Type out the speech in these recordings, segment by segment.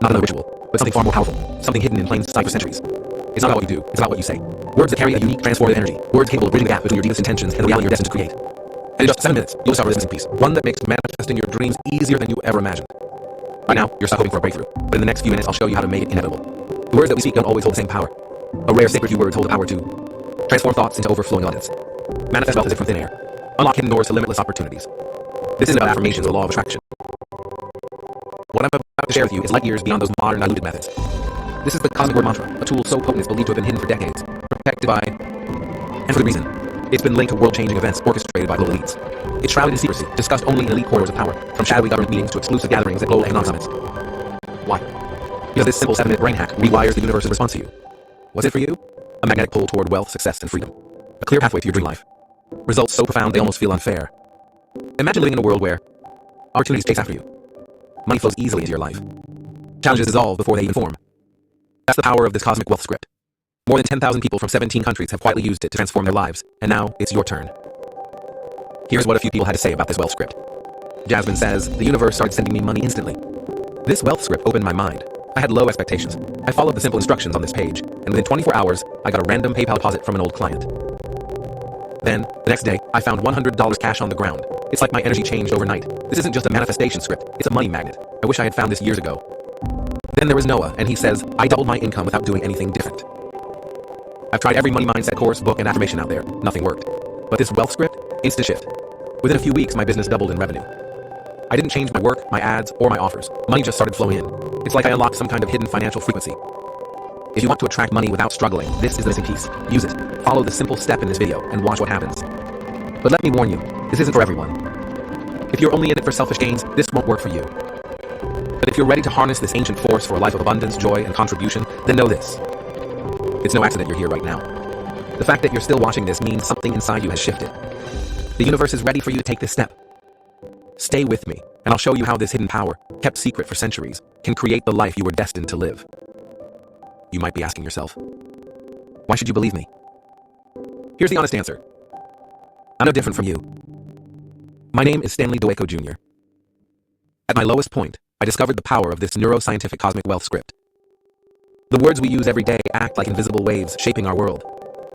Not another ritual, but something far more powerful, something hidden in plain sight for centuries. It's not about what you do, it's about what you say. Words that carry a unique transformative energy, words capable of bridging the gap between your deepest intentions and the reality you're destined to create. And in just 7 minutes, you'll discover this missing piece, one that makes manifesting your dreams easier than you ever imagined. Right now, you're stuck hoping for a breakthrough, but in the next few minutes I'll show you how to make it inevitable. The words that we speak don't always hold the same power. A rare sacred few words hold the power to transform thoughts into overflowing abundance, manifest wealth as if from thin air, unlock hidden doors to limitless opportunities. This isn't about affirmations or law of attraction. What I'm about to share with you is light years beyond those modern diluted methods. This is the cosmic word mantra, a tool so potent it's believed to have been hidden for decades, protected by, and for good reason. It's been linked to world-changing events orchestrated by global elites. It's shrouded in secrecy, discussed only in elite corridors of power, from shadowy government meetings to exclusive gatherings at global economic summits. Why? Because this simple 7-minute brain hack rewires the universe's response to you. What's it for you? A magnetic pull toward wealth, success, and freedom. A clear pathway to your dream life. Results so profound they almost feel unfair. Imagine living in a world where opportunities chase after you. Money flows easily into your life. Challenges dissolve before they even form. That's the power of this cosmic wealth script. More than 10,000 people from 17 countries have quietly used it to transform their lives, and now it's your turn. Here's what a few people had to say about this wealth script. Jasmine says, the universe started sending me money instantly. This wealth script opened my mind. I had low expectations. I followed the simple instructions on this page, and within 24 hours, I got a random PayPal deposit from an old client. Then, the next day, I found $100 cash on the ground. It's like my energy changed overnight. This isn't just a manifestation script, it's a money magnet. I wish I had found this years ago. Then there was Noah, and he says, I doubled my income without doing anything different. I've tried every money mindset course, book, and affirmation out there. Nothing worked. But this wealth script, instant shift. Within a few weeks, my business doubled in revenue. I didn't change my work, my ads, or my offers. Money just started flowing in. It's like I unlocked some kind of hidden financial frequency. If you want to attract money without struggling, this is the missing piece. Use it. Follow the simple step in this video and watch what happens. But let me warn you, this isn't for everyone. If you're only in it for selfish gains, this won't work for you. But if you're ready to harness this ancient force for a life of abundance, joy, and contribution, then know this. It's no accident you're here right now. The fact that you're still watching this means something inside you has shifted. The universe is ready for you to take this step. Stay with me, and I'll show you how this hidden power, kept secret for centuries, can create the life you were destined to live. You might be asking yourself, why should you believe me? Here's the honest answer. I'm no different from you. My name is Stanley Dwayko Jr. At my lowest point, I discovered the power of this neuroscientific cosmic wealth script. The words we use every day act like invisible waves shaping our world,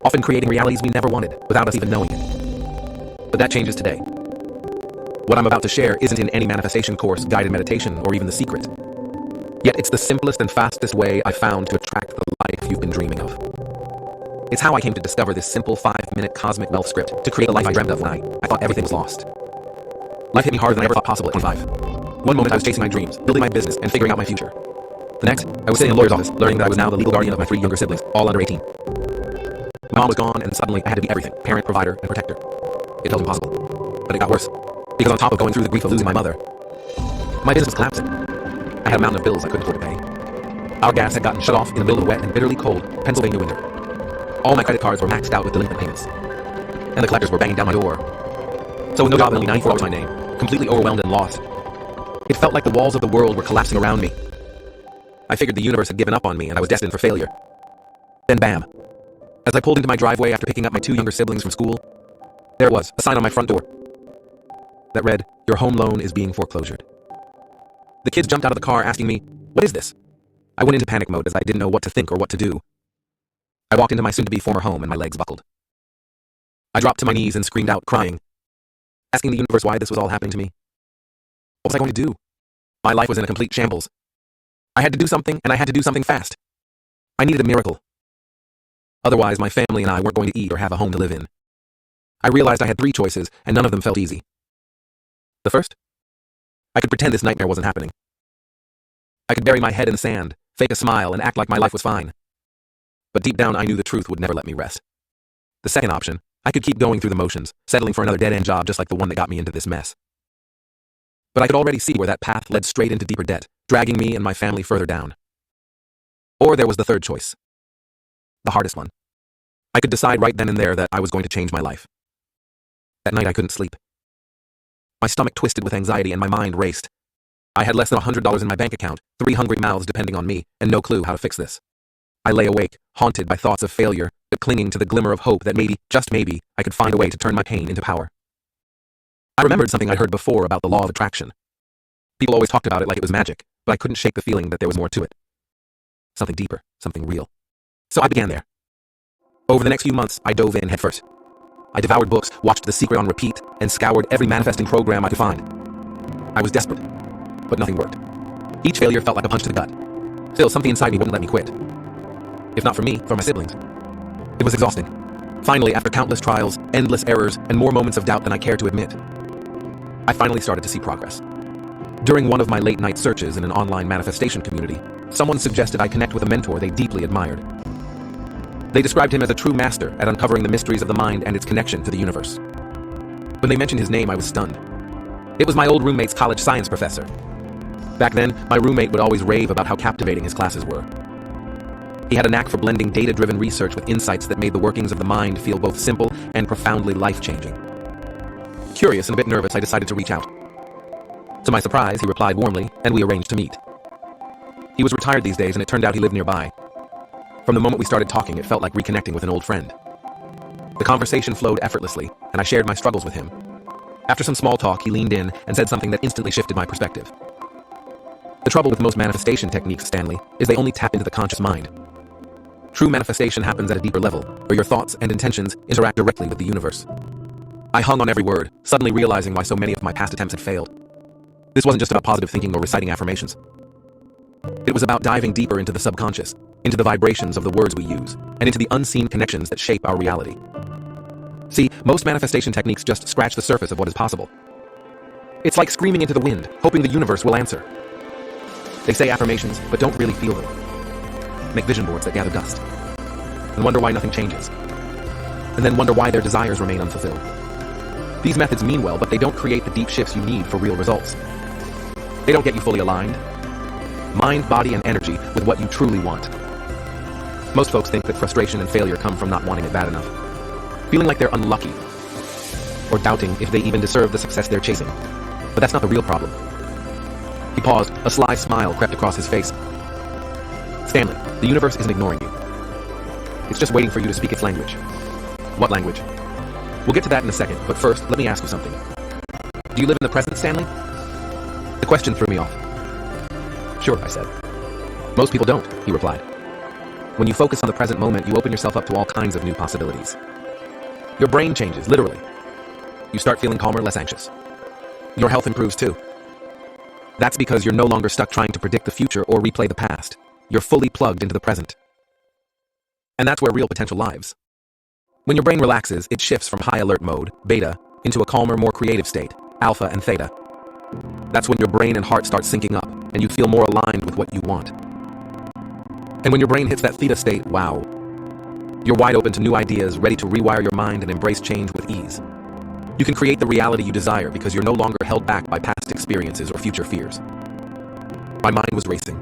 often creating realities we never wanted without us even knowing it. But that changes today. What I'm about to share isn't in any manifestation course, guided meditation, or even The Secret. Yet it's the simplest and fastest way I found to attract the life you've been dreaming of. It's how I came to discover this simple 5-minute cosmic wealth script to create the life I dreamt of when I thought everything was lost. Life hit me harder than I ever thought possible at 25. One moment I was chasing my dreams, building my business, and figuring out my future. The next, I was sitting in a lawyer's office, learning that I was now the legal guardian of my 3 younger siblings, all under 18. My mom was gone, and suddenly I had to be everything: parent, provider, and protector. It felt impossible. But it got worse. Because on top of going through the grief of losing my mother, my business was collapsing. I had a mountain of bills I couldn't afford to pay. Our gas had gotten shut off in the middle of the wet and bitterly cold Pennsylvania winter. All my credit cards were maxed out with delinquent payments. And the collectors were banging down my door. So with no job and only 94 hours my name, completely overwhelmed and lost, it felt like the walls of the world were collapsing around me. I figured the universe had given up on me and I was destined for failure. Then bam. As I pulled into my driveway after picking up my 2 younger siblings from school, there it was, a sign on my front door that read, "Your home loan is being foreclosured." The kids jumped out of the car asking me, "What is this?" I went into panic mode as I didn't know what to think or what to do. I walked into my soon-to-be former home and my legs buckled. I dropped to my knees and screamed out, crying, asking the universe why this was all happening to me. What was I going to do? My life was in a complete shambles. I had to do something, and I had to do something fast. I needed a miracle. Otherwise, my family and I weren't going to eat or have a home to live in. I realized I had 3 choices, and none of them felt easy. The first? I could pretend this nightmare wasn't happening. I could bury my head in the sand, fake a smile, and act like my life was fine. But deep down, I knew the truth would never let me rest. The second option, I could keep going through the motions, settling for another dead-end job just like the one that got me into this mess. But I could already see where that path led straight into deeper debt, dragging me and my family further down. Or there was the third choice. The hardest one. I could decide right then and there that I was going to change my life. That night I couldn't sleep. My stomach twisted with anxiety and my mind raced. I had less than $100 in my bank account, 3 hungry mouths depending on me, and no clue how to fix this. I lay awake, haunted by thoughts of failure, but clinging to the glimmer of hope that maybe, just maybe, I could find a way to turn my pain into power. I remembered something I'd heard before about the law of attraction. People always talked about it like it was magic, but I couldn't shake the feeling that there was more to it. Something deeper, something real. So I began there. Over the next few months, I dove in headfirst. I devoured books, watched The Secret on repeat, and scoured every manifesting program I could find. I was desperate, but nothing worked. Each failure felt like a punch to the gut. Still, something inside me wouldn't let me quit. If not for me, for my siblings. It was exhausting. Finally, after countless trials, endless errors, and more moments of doubt than I care to admit, I finally started to see progress. During one of my late-night searches in an online manifestation community, someone suggested I connect with a mentor they deeply admired. They described him as a true master at uncovering the mysteries of the mind and its connection to the universe. When they mentioned his name, I was stunned. It was my old roommate's college science professor. Back then, my roommate would always rave about how captivating his classes were. He had a knack for blending data-driven research with insights that made the workings of the mind feel both simple and profoundly life-changing. Curious and a bit nervous, I decided to reach out. To my surprise, he replied warmly, and we arranged to meet. He was retired these days, and it turned out he lived nearby. From the moment we started talking, it felt like reconnecting with an old friend. The conversation flowed effortlessly, and I shared my struggles with him. After some small talk, he leaned in and said something that instantly shifted my perspective. The trouble with most manifestation techniques, Stanley, is they only tap into the conscious mind. True manifestation happens at a deeper level, where your thoughts and intentions interact directly with the universe. I hung on every word, suddenly realizing why so many of my past attempts had failed. This wasn't just about positive thinking or reciting affirmations. It was about diving deeper into the subconscious, into the vibrations of the words we use, and into the unseen connections that shape our reality. See, most manifestation techniques just scratch the surface of what is possible. It's like screaming into the wind, hoping the universe will answer. They say affirmations, but don't really feel them. Make vision boards that gather dust, and wonder why nothing changes, and then wonder why their desires remain unfulfilled. These methods mean well, but they don't create the deep shifts you need for real results. They don't get you fully aligned, mind, body, and energy with what you truly want. Most folks think that frustration and failure come from not wanting it bad enough, feeling like they're unlucky, or doubting if they even deserve the success they're chasing. But that's not the real problem. He paused, a sly smile crept across his face. Stanley, the universe isn't ignoring you. It's just waiting for you to speak its language. What language? We'll get to that in a second, but first, let me ask you something. Do you live in the present, Stanley? The question threw me off. Sure, I said. Most people don't, he replied. When you focus on the present moment, you open yourself up to all kinds of new possibilities. Your brain changes, literally. You start feeling calmer, less anxious. Your health improves too. That's because you're no longer stuck trying to predict the future or replay the past. You're fully plugged into the present. And that's where real potential lies. When your brain relaxes, it shifts from high alert mode, beta, into a calmer, more creative state, alpha and theta. That's when your brain and heart start syncing up, and you feel more aligned with what you want. And when your brain hits that theta state, wow, you're wide open to new ideas, ready to rewire your mind and embrace change with ease. You can create the reality you desire because you're no longer held back by past experiences or future fears. My mind was racing.